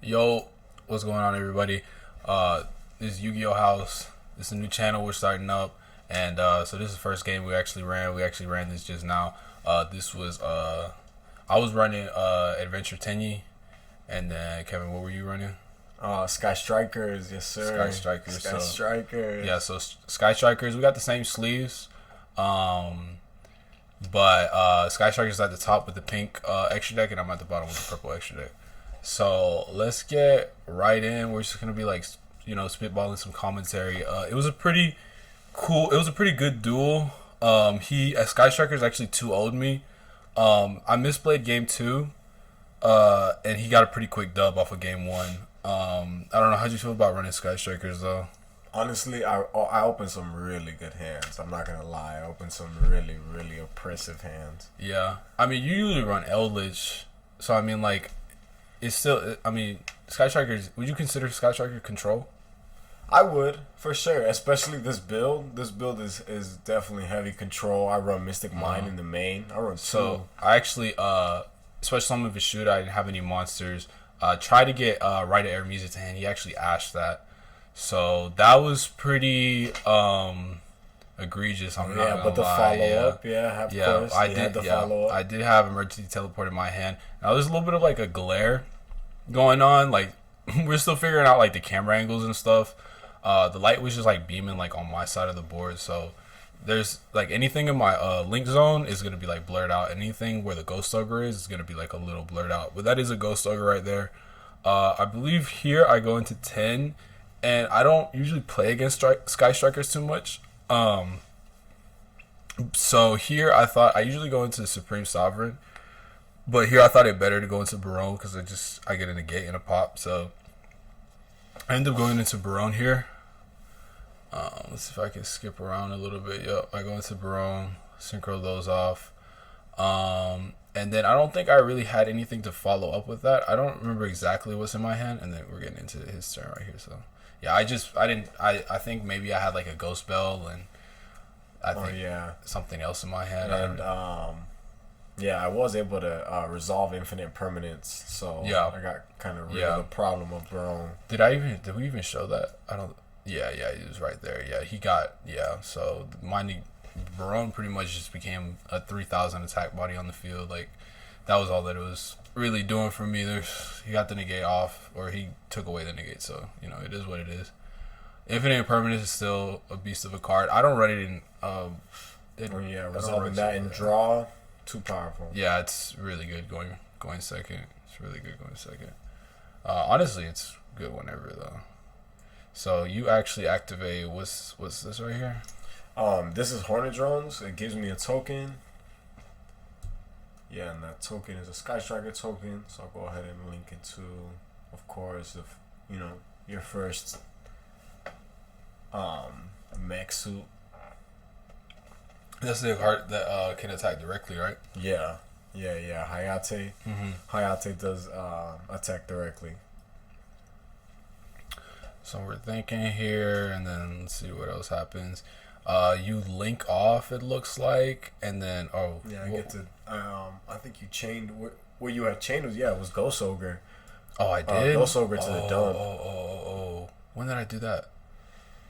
Yo, what's going on, everybody? This is YGO House. This is a new channel we're starting up, and so this is the first game we actually ran. We actually ran this just now. This was I was running Adventure Tenyi, and then Kevin, what were you running? Sky Strikers, yes sir. Sky Strikers. Sky Strikers. Yeah, so Sky Strikers. We got the same sleeves, but Sky Strikers is at the top with the pink extra deck, and I'm at the bottom with the purple extra deck. So let's get right in. We're just gonna be like, spitballing some commentary. It was a pretty cool. It was a pretty good duel. Sky Strikers actually 2-0'd me. I misplayed game 2, and he got a pretty quick dub off of game 1. I don't know, how'd you feel about running Sky Strikers though? Honestly, I opened some really good hands. I'm not gonna lie. I opened some really, really oppressive hands. Yeah, I mean, you usually run Eldritch, so I mean, like, it's still. I mean, Sky Strikers. Would you consider Sky Striker control? I would, for sure. Especially this build. This build is definitely heavy control. I run Mystic Mine in the main. I run So I actually, especially some of his shoot, I didn't have any monsters. Try to get Right Air Music to hand. He actually ashed that. So that was pretty egregious. I'm not gonna but the lie. follow up, of course. I did. I did have emergency teleport in my hand. Now there's a little bit of like a glare going on. Like we're still figuring out like the camera angles and stuff. The light was just like beaming like on my side of the board. So there's like anything in my link zone is gonna be like blurred out. Anything where the Ghost Ogre is gonna be like a little blurred out. But that is a Ghost Ogre right there. I believe here I go into 10. And I don't usually play against Sky Strikers too much. So here I thought I usually go into Supreme Sovereign, but here I thought it better to go into Barone because I get a negate and a pop. So I end up going into Barone here. Let's see if I can skip around a little bit. Yep, I go into Barone, synchro those off. And then I don't think I really had anything to follow up with that. I don't remember exactly what's in my hand, and then we're getting into his turn right here. So yeah, I think maybe I had like a Ghost Bell and I think something else in my hand. And I was able to resolve infinite permanence. So yeah, I got kind of rid of the problem of Barone. Did we even show that? I don't. Yeah, he was right there. Yeah, he got So Barone pretty much just became a 3,000 attack body on the field. Like that was all that it was really doing for me. He got the negate off, or he took away the negate. So it is what it is. Infinite Impermanence is still a beast of a card. I don't run it in. Resolving that and draw, too powerful. Yeah, it's really good going second. It's really good going second. Honestly, it's good whenever though. So you actually activate what's this right here? This is Hornet Drones. It gives me a token. Yeah, and that token is a Sky Striker token. So I'll go ahead and link it to, of course, your first mech suit. That's the card that can attack directly, right? Yeah. Hayate. Hayate does attack directly. So we're thinking here, and then let's see what else happens. You link off, it looks like, and then I get to. I think you chained. Where you had chained was Ghost Ogre. Oh, I did. Ghost Ogre to the dump. Oh. When did I do that?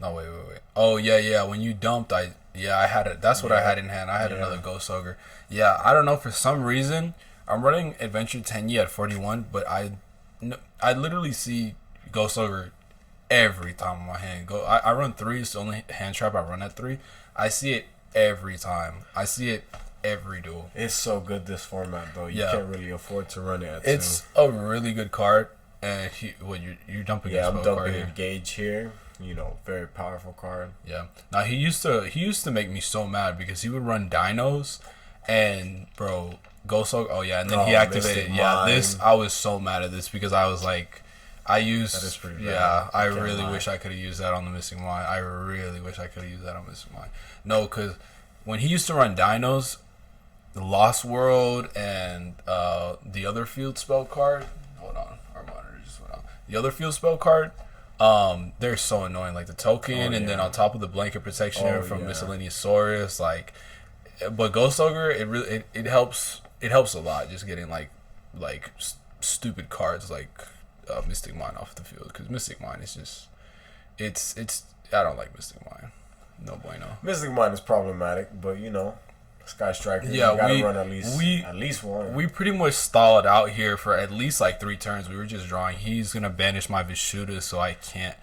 No, wait. Oh yeah. When you dumped, I had it. That's what I had in hand. I had another Ghost Ogre. Yeah, I don't know, for some reason I'm running Adventure Tenyi at 41, but I literally see Ghost Ogre every time in my hand. I run 3. It's the only hand trap I run at 3. I see it every time. I see it every duel. It's so good this format though. You can't really afford to run it at 2. It's a really good card. And you're dumping. Yeah, I'm dumping Engage here. Very powerful card. Yeah. Now he used to make me so mad because he would run dinos, and bro, Ghost Ogre. Oh yeah, and then he activated. Yeah, this I was so mad at this because I was like. That is pretty bad. Yeah, I really wish I could have used that on the Missing Mind. I really wish I could have used that on Missing Mind. No, because when he used to run dinos, the Lost World and the other field spell card. Hold on, our monitor just went out. The other field spell card. They're so annoying. Like the token, and then on top of the blanket protection from Miscellaneous Saurus. Like, but Ghost Ogre, it helps. It helps a lot. Just getting like stupid cards like Mystic Mine off the field because Mystic Mine is just it's I don't like Mystic Mine. No bueno. Mystic Mine is problematic, but you know, Sky Striker. Yeah, you gotta run at least one. We pretty much stalled out here for at least like 3 turns. We were just drawing. He's gonna banish my Vishuddha, so I can't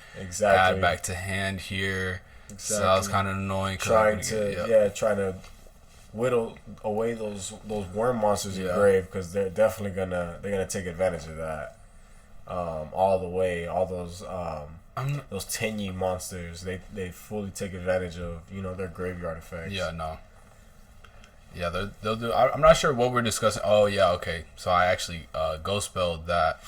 add back to hand here. Exactly. So that was kind of annoying. Trying to whittle away those worm monsters in grave because they're definitely gonna take advantage of that. All the way, all those Tenyi monsters, they fully take advantage of their graveyard effects. Yeah, no. Yeah, they'll do. I'm not sure what we're discussing. Oh yeah, okay. So I actually ghost spelled that.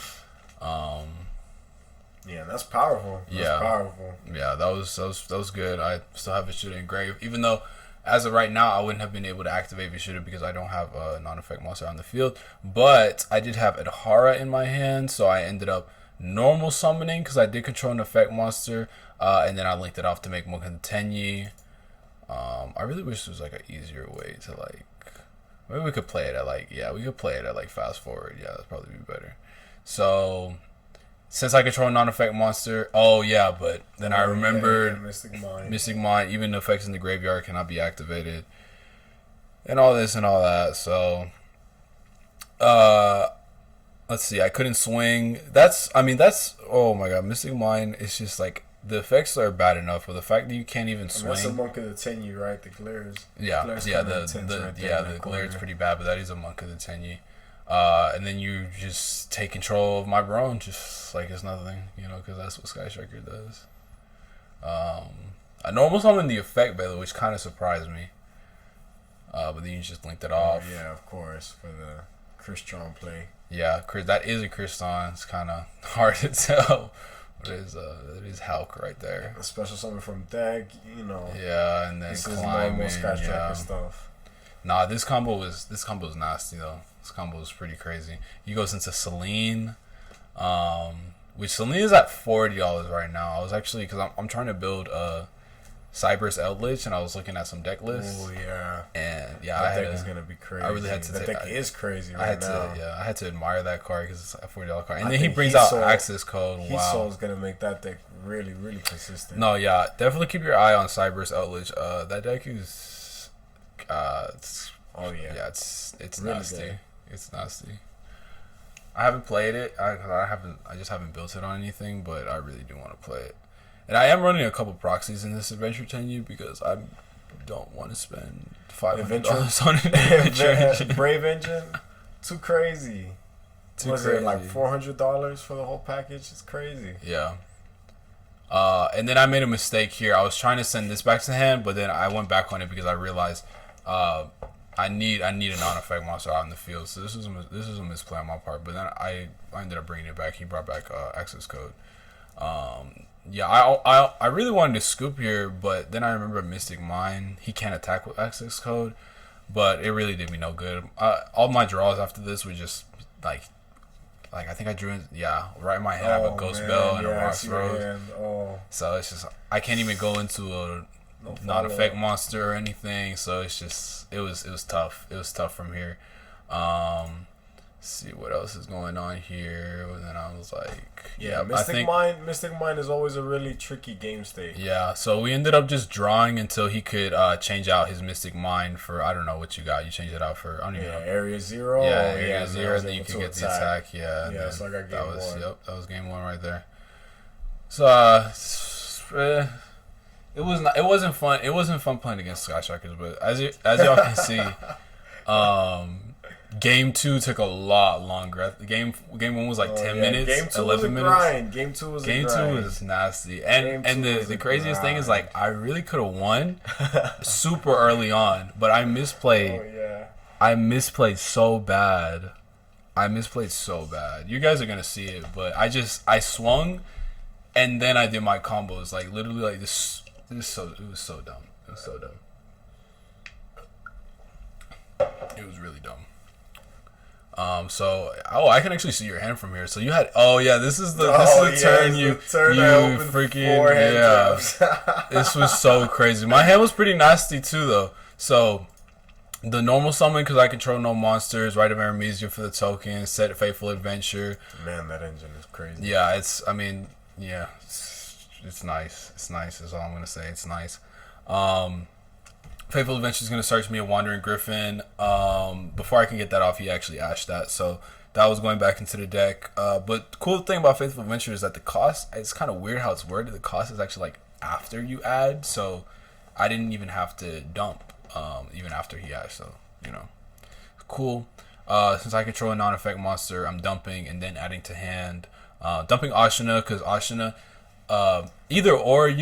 Yeah, that's powerful. That's powerful. Yeah, that was good. I still have Vishuddha in grave, even though as of right now I wouldn't have been able to activate Vishuddha because I don't have a non-effect monster on the field. But I did have Adhara in my hand, so I ended up normal summoning because I did control an effect monster, and then I linked it off to make YGO Tenyi. I really wish there was like an easier way to like. Maybe we could play it at like fast forward. Yeah, that'd probably be better. So. Since I control a non-effect monster, but then I remembered Mystic Mine, even the effects in the graveyard cannot be activated, and all this and all that. So, let's see, I couldn't swing. That's oh my god, Mystic Mine is just like the effects are bad enough, but the fact that you can't even swing. That's a monk of the Tenyi, right? The glares. The glare is pretty bad, but that is a monk of the Tenyi. And then you just take control of my Brone, just like it's nothing, because that's what Sky Striker does. I normal summon the effect, by the way, which kind of surprised me. But then you just linked it off. Yeah, of course, for the Christron play. Yeah, that is a Christron. It's kind of hard to tell. But it is Hulk right there. A special summon from deck, Yeah, and then this is normal Sky Striker stuff. Nah, this combo was nasty though. This combo is pretty crazy. He goes into Selene, which Selene is at $40 right now. I was actually because I'm trying to build a Cyber's Eldritch, and I was looking at some deck lists. Oh yeah, and that deck is gonna be crazy. I really had to. That deck is crazy right now. I had to admire that card because it's a $40 card, and then he brings out access code. Wow, Soul's gonna make that deck really, really consistent. No, yeah, definitely keep your eye on Cyber's Eldritch. That deck is. It's really nasty. Good. It's nasty. I haven't played it. I just haven't built it on anything, but I really do want to play it. And I am running a couple proxies in this Adventure Tenyi because I don't want to spend $500 on an Adventure Brave Engine. Too crazy. Was it like $400 for the whole package? It's crazy. Yeah. And then I made a mistake here. I was trying to send this back to hand, but then I went back on it because I realized I need a non-effect monster out in the field. So this is a misplay on my part. But then I ended up bringing it back. He brought back access code. I really wanted to scoop here, but then I remember Mystic Mine. He can't attack with access code, but it really did me no good. All my draws after this were just like I think I drew right in my hand. I have a Ghost Bell and a Rocks Rose. So it's just I can't even go into a non-effect monster or anything. So it's just it was tough. It was tough from here. See what else is going on here. And then I was like, Mystic Mine is always a really tricky game state. Yeah, so we ended up just drawing until he could change out his Mystic Mine for, I don't know what you got. You changed it out for, I don't even know. Area 0. Yeah, Area 0, and then you could get the attack. Yeah, so I got game 1. That was game 1 right there. So, it wasn't fun. It wasn't fun playing against Sky Strikers, but as y'all can see, Game 2 took a lot longer. Game 1 was like 10 minutes, Game 2 11 was a minutes. Grind. Game 2 was a grind. Game 2 was nasty. And the craziest thing is like I really could have won super early on, but I misplayed. I misplayed so bad. You guys are gonna see it, but I swung, and then I did my combos like literally like this. It was so dumb. It was really dumb. I can actually see your hand from here. So you had this is the turn you freaking This was so crazy. My hand was pretty nasty too though. So The normal summon, because I control no monsters, Rite of Amnesia for the token, set Faithful Adventure. Man, that engine is crazy. Yeah, it's nice. It's nice is all I'm going to say. It's nice. Faithful Adventure is going to search me a Wandering Griffin. Before I can get that off, he actually ashed that. So that was going back into the deck. But the cool thing about Faithful Adventure is that the cost, it's kind of weird how it's worded. The cost is actually like after you add. So I didn't even have to dump even after he ashed. So, cool. Since I control a non-effect monster, I'm dumping and then adding to hand. Dumping Ashina because Ashina, either or, it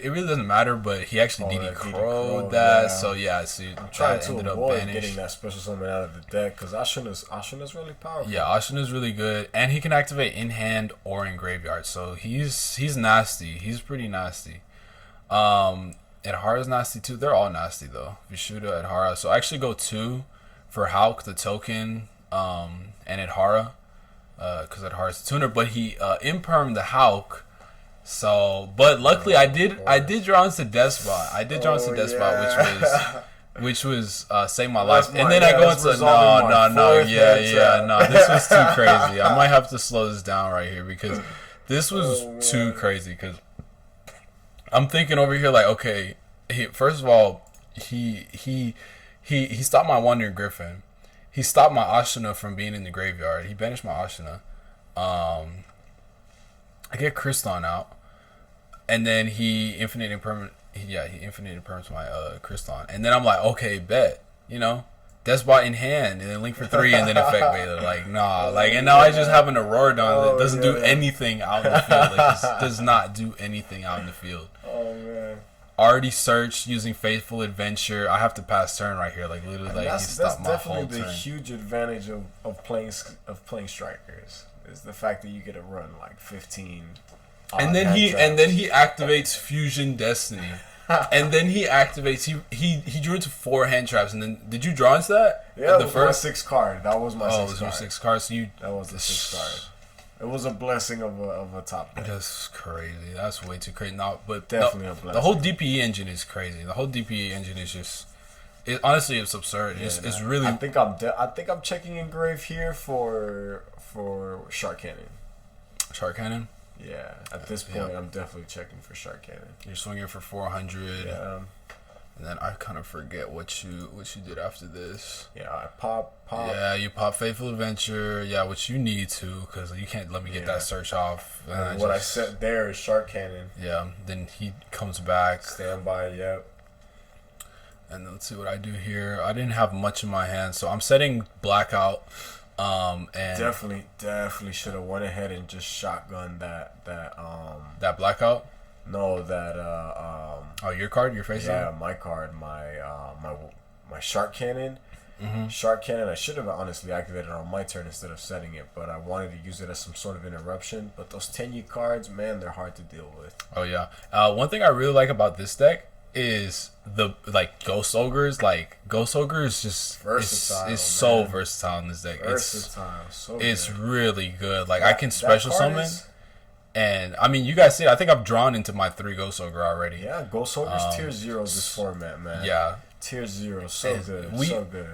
really doesn't matter. But he actually DD Crow'd that, so I'm trying to avoid getting that special summon out of the deck because Ashina's really powerful. Yeah, Ashina's really good, and he can activate in hand or in graveyard. So he's nasty. He's pretty nasty. Adhara's nasty too. They're all nasty though. Vishuddha, Adhara. So I actually go 2 for Hulk, the token, and Adhara, because Adhara's a tuner. But he impermed the Hulk. So, but luckily I did draw into Despot. Which was save my life. And then I go into no. This was too crazy. I might have to slow this down right here because this was too crazy. Because I'm thinking over here like, okay, first of all, he stopped my Wandering Griffin. He stopped my Ashina from being in the graveyard. He banished my Ashina. I get Kriston out, and then he infinite impermanent my Kriston, and then I'm like, okay, bet, Despot in hand, and then link for 3, and then effect beta. Like, nah, and now I just have an Aurora Dawn that doesn't do anything out in the field. Like, it does not do anything out in the field. Oh man. Already searched using Faithful Adventure. I have to pass turn right here. Like literally, like he stopped my whole turn. That's definitely the huge advantage of playing strikers is the fact that you get to run like 15. And then he activates Fusion Destiny. And then he activates. He drew into 4 hand traps. And then did you draw into that? Yeah, the first 6th card. That was my 6th card. Oh, it was your 6th card. So that was the 6th card. It was a blessing of a top deck. That's crazy. That's way too crazy. But definitely a blessing. The whole DPE engine is crazy. The whole DPE engine is just. Honestly, it's absurd. Yeah, it's really. I think I'm checking Engrave here for Shark Cannon. Shark Cannon. Yeah, at this point, I'm definitely checking for Shark Cannon. You're swinging for 400. Yeah. And then I kind of forget what you did after this. Yeah, I pop. Yeah, you pop Faithful Adventure. Yeah, which you need to because you can't let me get that search off. And what I set there is Shark Cannon. Yeah, then he comes back. Standby, yep. And let's see what I do here. I didn't have much in my hand, so I'm setting Blackout. And definitely should have went ahead and just shotgun that Blackout. No, that your card, your face. Yeah, my card, my Shark Cannon. Mm-hmm. Shark Cannon. I should have honestly activated on my turn instead of setting it, but I wanted to use it as some sort of interruption. But those Tenyi cards, man, they're hard to deal with. Oh yeah. One thing I really like about this deck is the Ghost Ogres. Like Ghost Ogre is just versatile. It's so versatile in this deck. It's really good. Like I can special summon. And I mean, you guys see it. I think I've drawn into my 3 Ghost Ogre already. Yeah, Ghost Ogre's tier 0 this format, man. Yeah, tier 0, so good.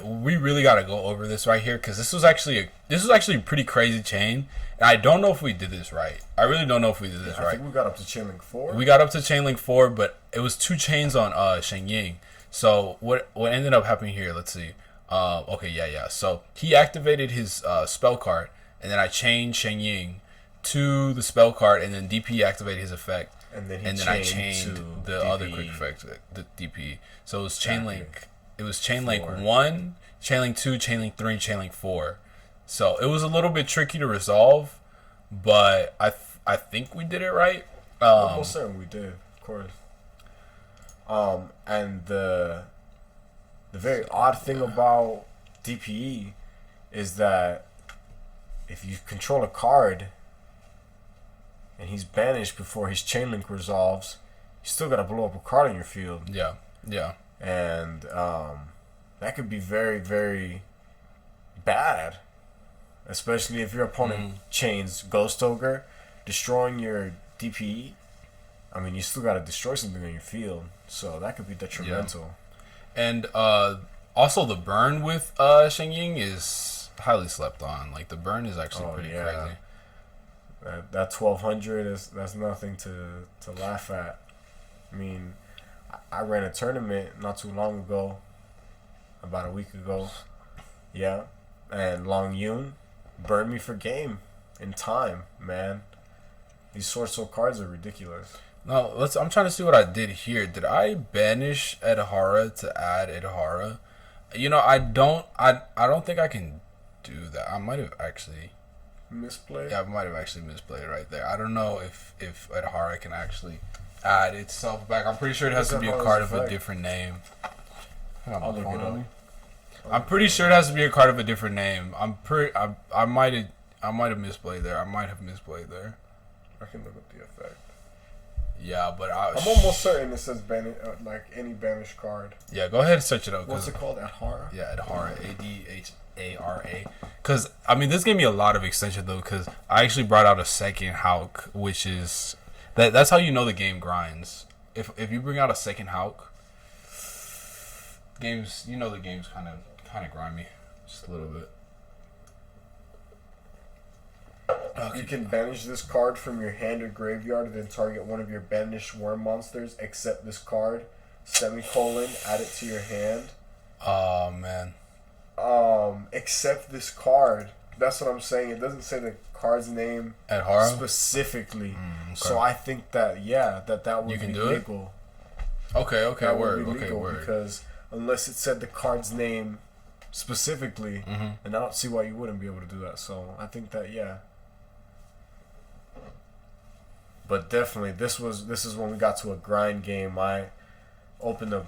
We really got to go over this right here because this was actually a pretty crazy chain, and I don't know if we did this right. I really don't know if we did this right. I think we got up to Chainlink 4. We got up to Chainlink 4, but it was 2 chains on Sheng Ying. So what ended up happening here? Let's see. Okay, yeah. So he activated his spell card, and then I chained Sheng Ying to the spell card, and then DP activated his effect, and then I chained the other quick effect, the DP. So it was Chainlink. It was Chainlink 1, Chainlink 2, Chainlink 3, Chainlink 4. So it was a little bit tricky to resolve, but I think we did it right. Almost certain we did, of course. And the very odd thing about DPE is that if you control a card and he's banished before his Chainlink resolves, you still gotta blow up a card in your field. Yeah. And that could be very, very bad, especially if your opponent chains Ghost Ogre, destroying your DPE. I mean, you still gotta destroy something in your field, so that could be detrimental. Yeah. And Also, the burn with Sheng Ying is highly slept on. Like the burn is actually pretty crazy. That 1200 that's nothing to laugh at. I mean, I ran a tournament not too long ago, about a week ago. Yeah, and Long Yun burned me for game in time, man. These Swordsoul cards are ridiculous. No, I'm trying to see what I did here. Did I banish Edhara to add Edhara? You know, I don't think I can do that. I might have actually misplayed. Yeah, I might have actually misplayed right there. I don't know if Edhara can actually add itself back. I'm pretty sure it has to be a card of a different name. I'll look it up. I'm pretty sure it has to be a card of a different name. I might have misplayed there. I might have misplayed there. I can look up the effect. Yeah, but I'm almost certain it says like any banished card. Yeah, go ahead and search it up. What's it called? Adhara? Yeah, Adhara. Adhara. Because, I mean, this gave me a lot of extension, though, because I actually brought out a second Hulk, which is... That's how you know the game grinds. If you bring out a second Hulk, games... You know the game's kind of grimy. Just a little bit. You can banish this card from your hand or graveyard and then target one of your banished worm monsters except this card, semicolon, add it to your hand. Oh, man. Except this card. That's what I'm saying. It doesn't say the card's name Adhara? specifically. Okay. So I think that, that would be legal. Okay, word. Because unless it said the card's name specifically, and I don't see why you wouldn't be able to do that. So I think that, But definitely, this is when we got to a grind game. I opened a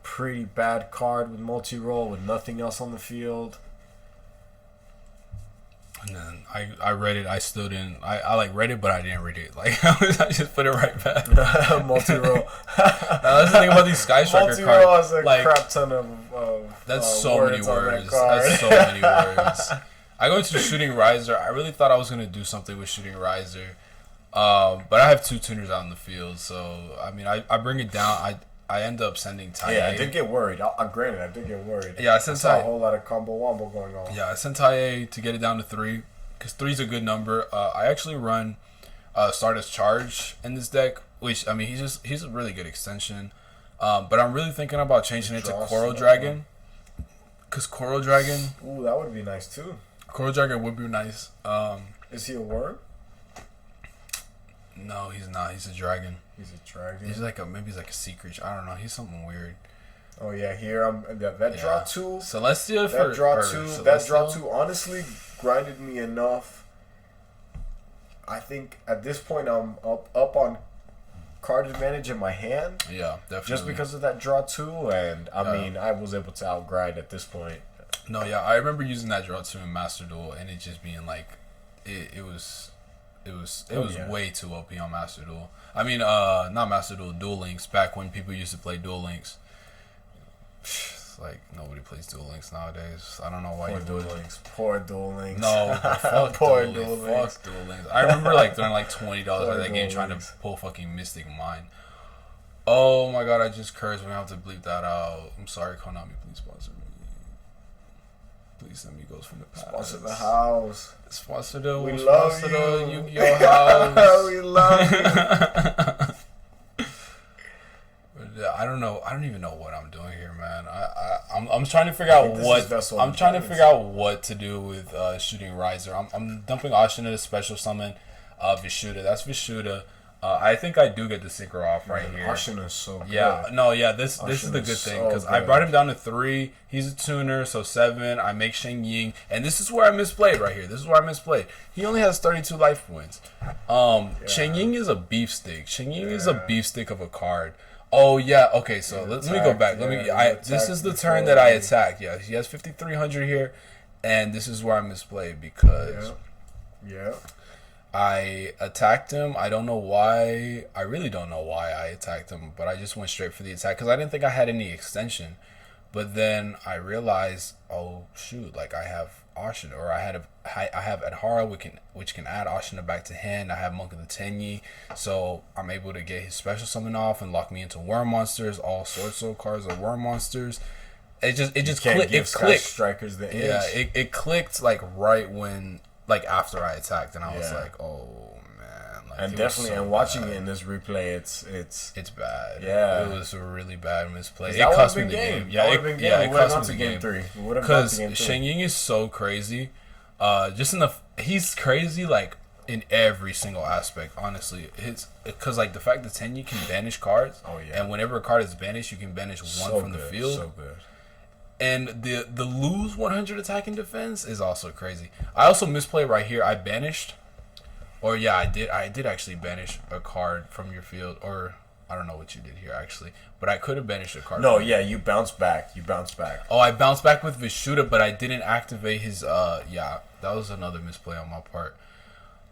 pretty bad card with multi-roll with nothing else on the field. And then I read it. I still didn't. I like read it, but I didn't read it. Like I just put it right back. Multi-roll. That's the thing about these Sky Striker cards. Multi-roll has a crap ton of that's so many words. That's so many words. I go into Shooting Riser. I really thought I was gonna do something with Shooting Riser. But I have 2 tuners out in the field, so I mean, I bring it down. I end up sending Taye. Yeah, I did get worried. Granted, I did get worried. Yeah, I sent Taye. A whole lot of combo wombo going on. Yeah, I sent Taye to get it down to 3, because 3 is a good number. I actually run Stardust Charge in this deck, which I mean, he's a really good extension. But I'm really thinking about changing it to Coral Dragon, because Coral Dragon. Ooh, that would be nice too. Coral Dragon would be nice. Is he a worm? No, he's not. He's a dragon. He's a dragon. He's like maybe he's like a sea creature. I don't know. He's something weird. Oh yeah, here that draw 2. Celestial. That draw 2. That draw 2 honestly grinded me enough. I think at this point I'm up on card advantage in my hand. Yeah, definitely. Just because of that draw 2, and I mean I was able to outgrind at this point. No, yeah, I remember using that draw 2 in Master Duel, and it just being like, it was way too OP on Master Duel. I mean, not Master Duel, Duel Links. Back when people used to play Duel Links. It's like nobody plays Duel Links nowadays. I don't know why you do it. Poor Duel Links. No, fuck Poor Duel Links. Fuck Duel Links. I remember like throwing like $20 at that game trying to pull fucking Mystic Mind. Oh my god, I just cursed. We have to bleep that out. I'm sorry, Konami. Please sponsor me. Please send me Ghosts from the Past. Sponsor the house. Sponsor the YGO House. We love you. I don't know. I don't even know what I'm doing here, man. I'm trying to figure out what to do with Shooting Riser. I'm dumping Ashin into special summon Vishuda. That's Vishuda. I think I do get the synchro off right here. Ashin is so good. Yeah, this is the good thing, because I brought him down to 3. He's a tuner, so 7. I make Sheng Ying, and this is where I misplayed right here. This is where I misplayed. He only has 32 life points. Sheng Ying is a beefstick. Sheng Ying is a beefstick of a card. Oh yeah, okay. So let me go back. This is the turn that I attacked. Yeah, he has 5,300 here, and this is where I misplayed because. Yeah. I attacked him. I don't know why. I really don't know why I attacked him, but I just went straight for the attack because I didn't think I had any extension. But then I realized, oh shoot, like I have Ashina, or I have Adhara, which can add Ashina back to hand. I have Monk of the Tenyi, so I'm able to get his special summon off and lock me into worm monsters. All Swordsoul cards are worm monsters. it clicked. Strikers the edge. Yeah, it clicked like right when like after I attacked, and I was like, oh man. Like, and definitely, and watching it in this replay, it's bad. Yeah, it was a really bad misplay. It cost me the game. Yeah, it cost me the game 3. Because Shen Ying is so crazy. He's crazy like in every single aspect. Honestly, because like the fact that Tenyi can banish cards. Oh yeah. And whenever a card is banished, you can banish one from the field. So good. And the lose 100 attack and defense is also crazy. I also misplayed right here. I banished. Or yeah, I did actually banish a card from your field, or I don't know what you did here actually, but I could have banished a card. No, yeah, you bounced back. Oh, I bounced back with Vishuddha, but I didn't activate his. Yeah, that was another misplay on my part.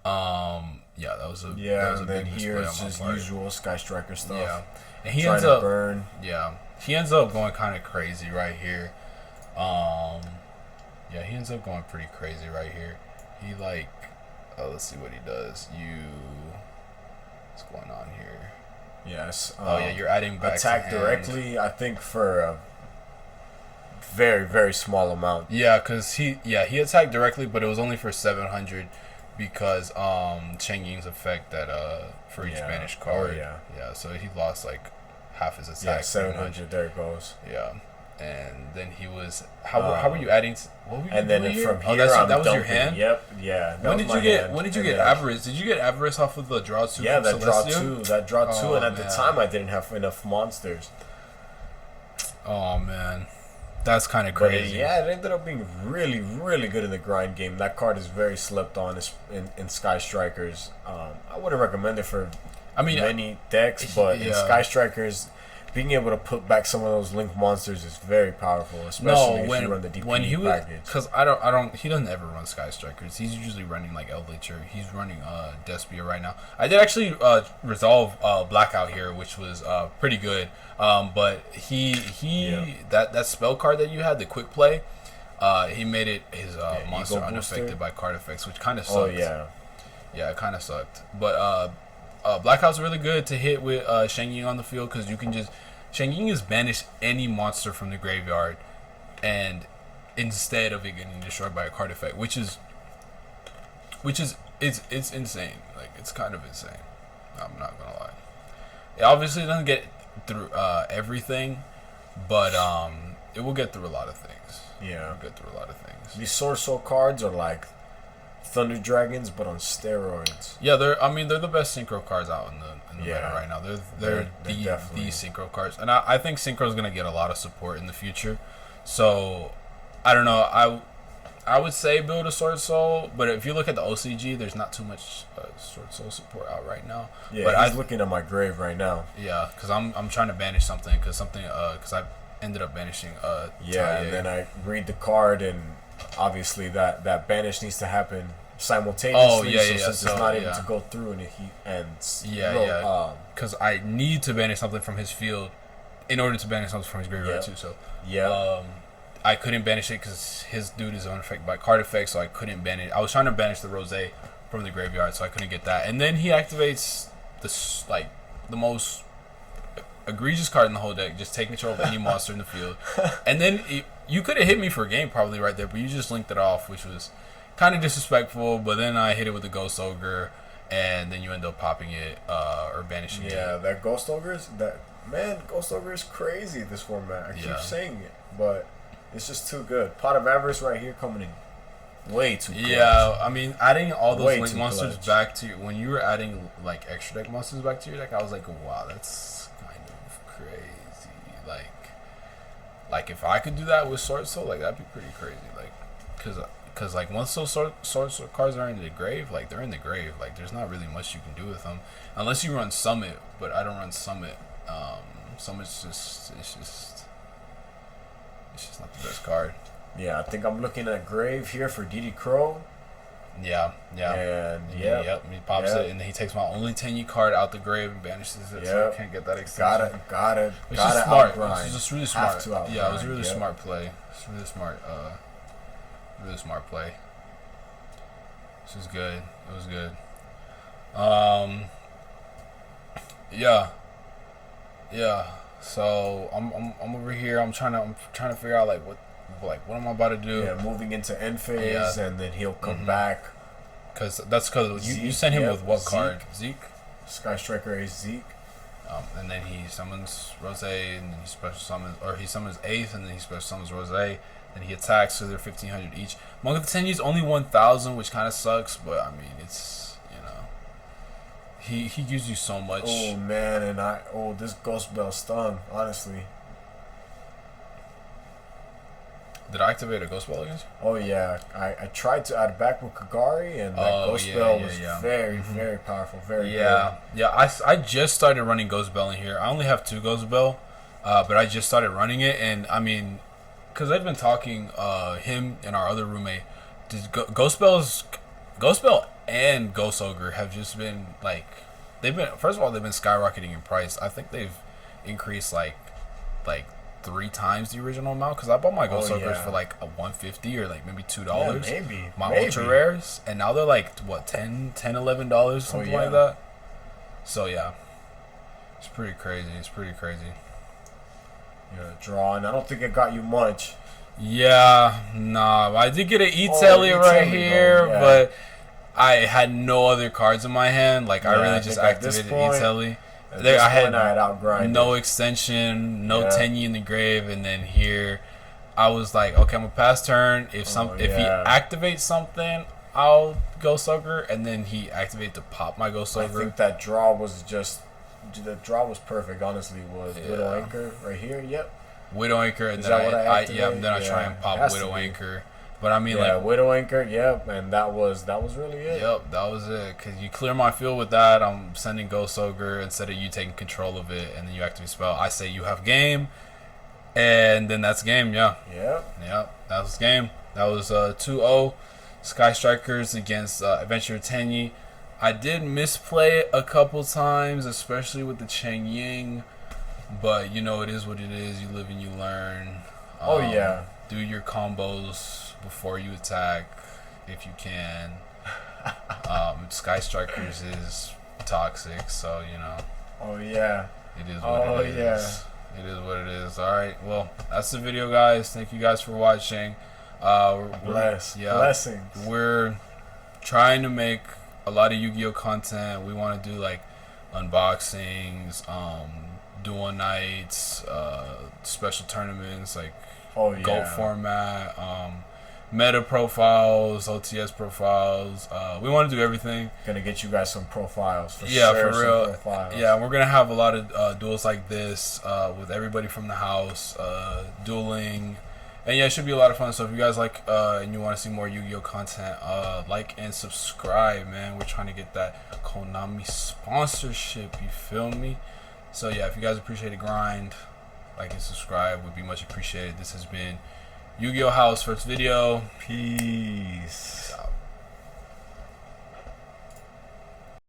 Yeah, that was a and then here's just usual Sky Striker stuff. Yeah, and he ends up burn. Yeah, he ends up going kind of crazy right here. Yeah, he ends up going pretty crazy right here. He like. Let's see what he does. What's going on here? Yes. Yeah, you're adding back attack directly. I think for a very, very small amount. Yeah, because he attacked directly, but it was only for 700 because Shen Ying's effect that for each banished card. Oh yeah. Yeah, so he lost like half his attack. Yeah, 700. There it goes. Yeah. And then he was how were you adding? What were you and doing then here? from here, that was your hand. Yep, yeah. When did you get Avarice? Did you get Avarice off of the draw 2? Yeah, that draw 2, and at the time I didn't have enough monsters. Oh man, that's kind of crazy. But it ended up being really, really good in the grind game. That card is very slept on in Sky Strikers. I wouldn't recommend it for many decks, but in Sky Strikers, being able to put back some of those Link monsters is very powerful, especially if you run the DP package. Because he doesn't ever run Sky Strikers. He's usually running like Eldritch, or he's running Despia right now. I did actually resolve Blackout here, which was pretty good. But that spell card that you had, the quick play, he made it his monster unaffected by card effects, which kind of sucked. Oh yeah, it kind of sucked. But Blackout's really good to hit with Shen Ying on the field, because you can just Shen Ying is banish any monster from the graveyard, and instead of it getting destroyed by a card effect, which is it's insane. Like, it's kind of insane. I'm not gonna lie. It obviously doesn't get through everything, but it will get through a lot of things. Yeah, it'll get through a lot of things. These Swordsoul cards are like Thunder Dragons, but on steroids. Yeah, they're the best synchro cards out in the meta right now. They're the synchro cards, and I think synchro is gonna get a lot of support in the future. So I don't know. I would say build a Swordsoul, but if you look at the OCG, there's not too much Swordsoul support out right now. Yeah, but I'm looking at my grave right now. Yeah, because I'm trying to banish something, because I ended up banishing yeah, and then I read the card, and obviously that banish needs to happen simultaneously. Oh yeah, so since it's not able to go through, and he ends. Because I need to banish something from his field in order to banish something from his graveyard too. So I couldn't banish it because his dude is unaffected by card effects, so I couldn't banish. I was trying to banish the Rose from the graveyard, so I couldn't get that. And then he activates the most egregious card in the whole deck, just take control of any monster in the field. And then you could have hit me for a game probably right there, but you just linked it off, which was kind of disrespectful. But then I hit it with the Ghost Ogre, and then you end up popping it or banishing it. Yeah, that Ghost Ogre Ghost Ogre is crazy this format. I keep saying it, but it's just too good. Pot of Avarice right here coming in way too clutch. Yeah, I mean, adding all those Link monsters back to you, when you were adding like extra deck monsters back to your deck, I was like, wow, that's kind of crazy. Like if I could do that with Swordsoul, like that'd be pretty crazy. Like, cause like once those Swordsoul cards are in the grave, like they're in the grave. Like there's not really much you can do with them unless you run Summit. But I don't run Summit. Summit's it's just not the best card. Yeah, I think I'm looking at grave here for DD Crow. Yeah. And he pops it, and then he takes my only Tenyi card out the grave and banishes it, so I can't get that extension. Got it. Which is smart. Which is just really smart. Yeah, it was a really smart play. It's really smart. Really smart play. This was good. It was good. Yeah. So I'm over here. I'm trying to figure out what am I about to do? Yeah, moving into end phase, and then he'll come back. Because you sent him with what card? Zeke. Sky Striker is Zeke. And then he summons Rose, and then he special summons, or he summons Ace, and then he special summons Rose. Then he attacks, so they're 1,500 each. Monk of the Tenyi is only 1,000, which kind of sucks, but I mean it's he gives you so much. Oh man, and this Ghost Bell stun, honestly. Did I activate a Ghost Bell against you? Oh yeah, I tried to add back with Kagari, and that Ghost Bell was very very powerful, very good. Yeah. I just started running Ghost Bell in here. I only have 2 Ghost Bell, but I just started running it, and I mean, because I've been talking, him and our other roommate, Ghost Bell and Ghost Ogre have just been first of all they've been skyrocketing in price. I think they've increased like 3 times the original amount, because I bought my Ghost Ogres for like a $150 or like maybe $2. Yeah, maybe. My ultra rares, and now they're like what $10, $11, something like that. So yeah, it's pretty crazy. Yeah, draw, and I don't think it got you much. Yeah, nah, I did get an E-Telly right here, but I had no other cards in my hand. Like I really just activated E-Telly. There, I had no extension, no Tenyi in the grave, and then here, I was like, okay, I'm gonna pass turn. If he activates something, I'll Ghost Ogre, and then he activated to pop my Ghost Ogre. I think that draw was perfect. Honestly, was Widow Anchor right here. Yep, Widow Anchor, and then I try and pop Widow Anchor. But I mean, Widow Anchor, and that was really it. Yep, that was it. Cause you clear my field with that, I'm sending Ghost Ogre instead of you taking control of it, and then you activate spell. I say you have game, and then that's game. Yep, that was game. That was 2-0 Sky Strikers against Adventure Tenyi. I did misplay it a couple times, especially with the Cheng Ying, but it is what it is. You live and you learn. Do your combos before you attack if you can. Sky Strikers is toxic, so it is what it is. It is what it is. Alright, well, that's the video, guys. Thank you guys for watching. Blessings. We're trying to make a lot of Yu-Gi-Oh content. We want to do like unboxings, duel nights, special tournaments, like GOAT format, meta profiles, OTS profiles. We want to do everything. Gonna get you guys some profiles for for real. Yeah, we're gonna have a lot of duels like this with everybody from the house dueling, and it should be a lot of fun. So if you guys like and you want to see more Yu-Gi-Oh content, like and subscribe, man. We're trying to get that Konami sponsorship. You feel me? So yeah, if you guys appreciate the grind, like and subscribe would be much appreciated. This has been YGO House first video. Peace.